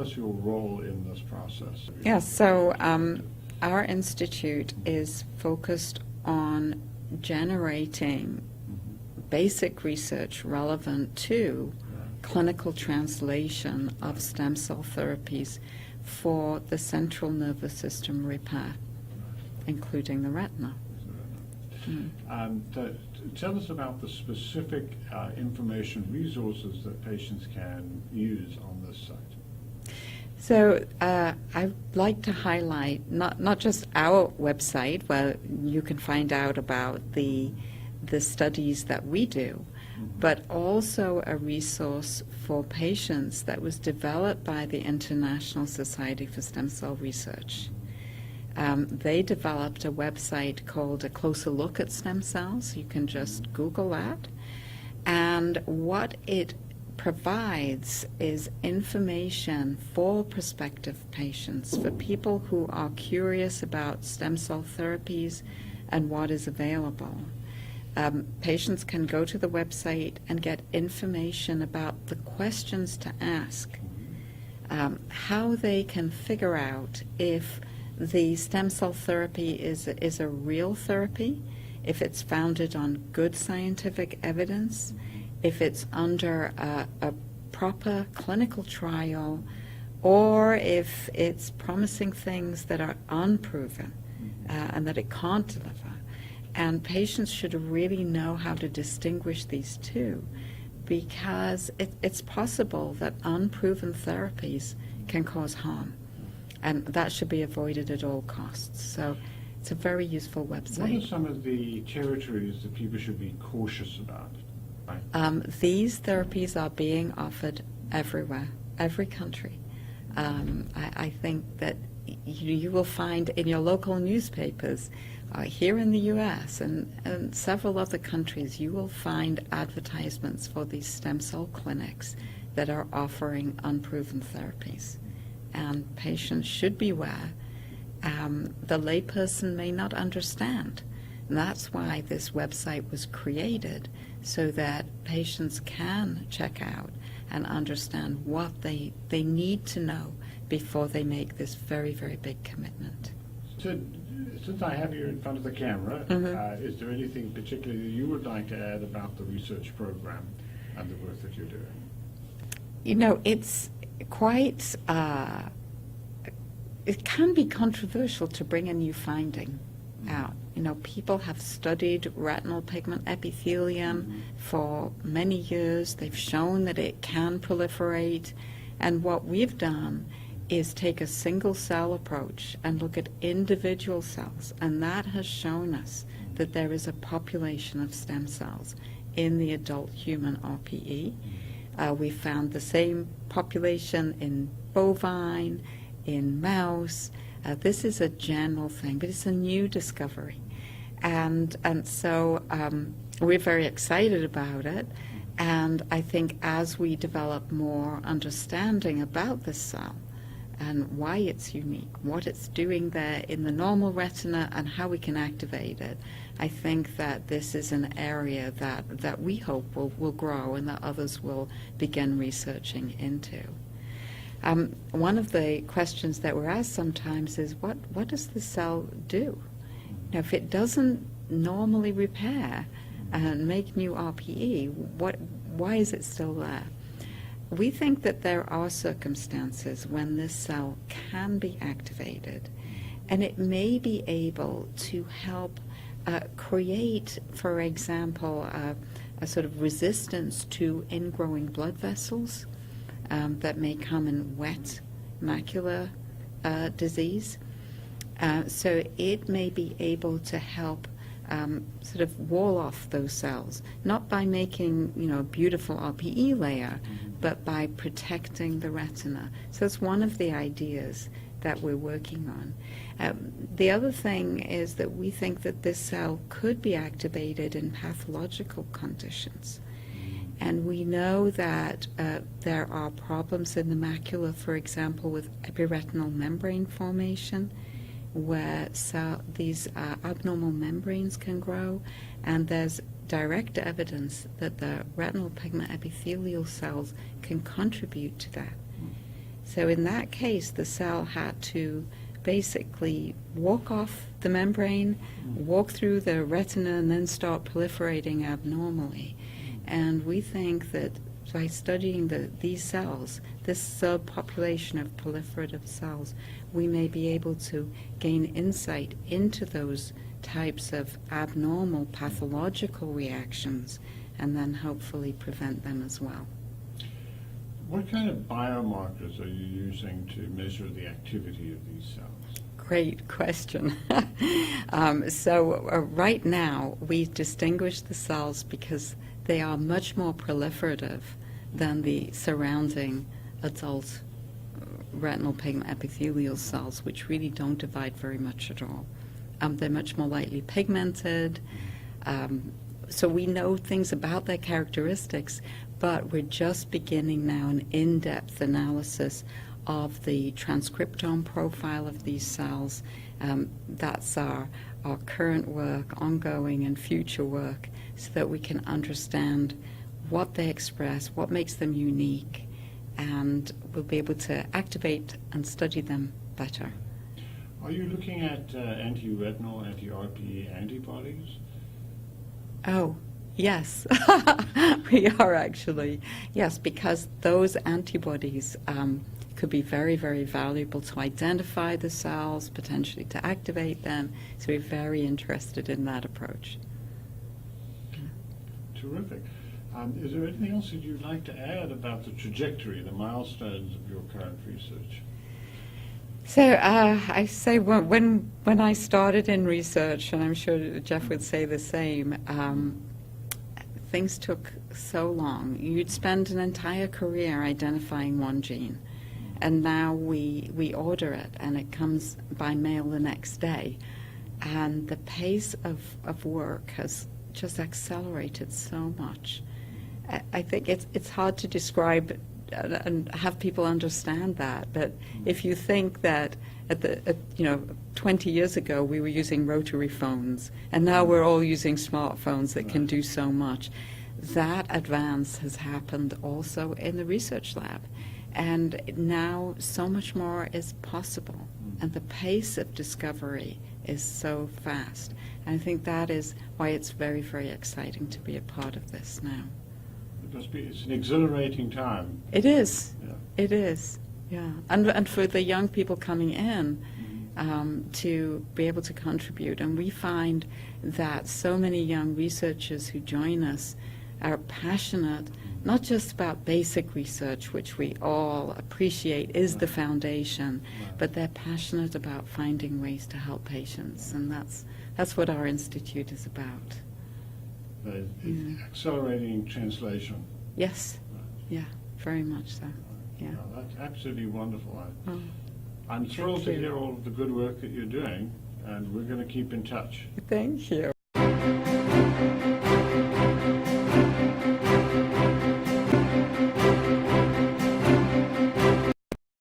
us your role in this process. Yes, so our institute is focused on generating basic research relevant to clinical translation of stem cell therapies for the central nervous system repair, including the retina. Tell us about the specific information resources that patients can use on this site. So I'd like to highlight not just our website, where you can find out about the studies that we do, but also a resource for patients that was developed by the International Society for Stem Cell Research. They developed a website called A Closer Look at Stem Cells. You can just Google that. And what it provides is information for prospective patients, for people who are curious about stem cell therapies and what is available. Patients can go to the website and get information about the questions to ask, how they can figure out if the stem cell therapy is a real therapy, if it's founded on good scientific evidence, if it's under a proper clinical trial, or if it's promising things that are unproven and that it can't deliver. And patients should really know how to distinguish these two, because it's possible that unproven therapies can cause harm, and that should be avoided at all costs. So it's a very useful website. What are some of the territories that people should be cautious about? These therapies are being offered everywhere, every country. I think that you will find in your local newspapers, here in the U.S. and several other countries, you will find advertisements for these stem cell clinics that are offering unproven therapies. And patients should beware. The layperson may not understand. And that's why this website was created, so that patients can check out and understand what they need to know before they make this very, very big commitment. So, since I have you in front of the camera, is there anything particularly that you would like to add about the research program and the work that you're doing? You know, it's quite, it can be controversial to bring a new finding out. You know, people have studied retinal pigment epithelium for many years. They've shown that it can proliferate. And what we've done is take a single cell approach and look at individual cells. And that has shown us that there is a population of stem cells in the adult human RPE. We found the same population in bovine, in mouse. This is a general thing, but it's a new discovery. And so we're very excited about it. And I think as we develop more understanding about this cell and why it's unique, what it's doing there in the normal retina and how we can activate it, I think that this is an area that we hope will grow and that others will begin researching into. One of the questions that we're asked sometimes is, what does the cell do? Now, if it doesn't normally repair and make new RPE, why is it still there? We think that there are circumstances when this cell can be activated, and it may be able to help create, for example, a sort of resistance to ingrowing blood vessels that may come in wet macular disease. So it may be able to help sort of wall off those cells, not by making, a beautiful RPE layer, but by protecting the retina. So that's one of the ideas that we're working on. The other thing is that we think that this cell could be activated in pathological conditions. And we know that there are problems in the macula, for example, with epiretinal membrane formation, where these abnormal membranes can grow, and there's direct evidence that the retinal pigment epithelial cells can contribute to that. So in that case, the cell had to basically walk off the membrane, walk through the retina, and then start proliferating abnormally. And we think that by studying these cells, this subpopulation of proliferative cells, we may be able to gain insight into those types of abnormal pathological reactions and then hopefully prevent them as well. What kind of biomarkers are you using to measure the activity of these cells? Great question. So right now, we distinguish the cells because they are much more proliferative than the surrounding adult retinal pigment epithelial cells, which really don't divide very much at all. They're much more lightly pigmented. So we know things about their characteristics, but we're just beginning now an in-depth analysis of the transcriptome profile of these cells. That's our current work, ongoing and future work, so that we can understand what they express, what makes them unique, and we'll be able to activate and study them better. Are you looking at anti-retinal, anti-RPE antibodies? Oh, yes, we are actually. Yes, because those antibodies could be very, very valuable to identify the cells, potentially to activate them. So we're very interested in that approach. Terrific. Is there anything else that you'd like to add about the trajectory, the milestones of your current research? So I say when I started in research, and I'm sure Jeff would say the same, things took so long. You'd spend an entire career identifying one gene, and now we order it, and it comes by mail the next day. And the pace of work has just accelerated so much. I think it's hard to describe and have people understand that. But if you think that at 20 years ago we were using rotary phones, and now we're all using smartphones that can do so much, that advance has happened also in the research lab. And now so much more is possible, and the pace of discovery is so fast. And I think that is why it's very, very exciting to be a part of this now. It's an exhilarating time. It is. Yeah. It is. Yeah. And for the young people coming in to be able to contribute. And we find that so many young researchers who join us are passionate, not just about basic research, which we all appreciate is the foundation, but they're passionate about finding ways to help patients. And that's what our institute is about. Accelerating translation. Yes. Yeah, very much so. Yeah. Well, that's absolutely wonderful. Oh, I'm thrilled to you. hear all of the good work that you're doing, and we're going to keep in touch. thank you.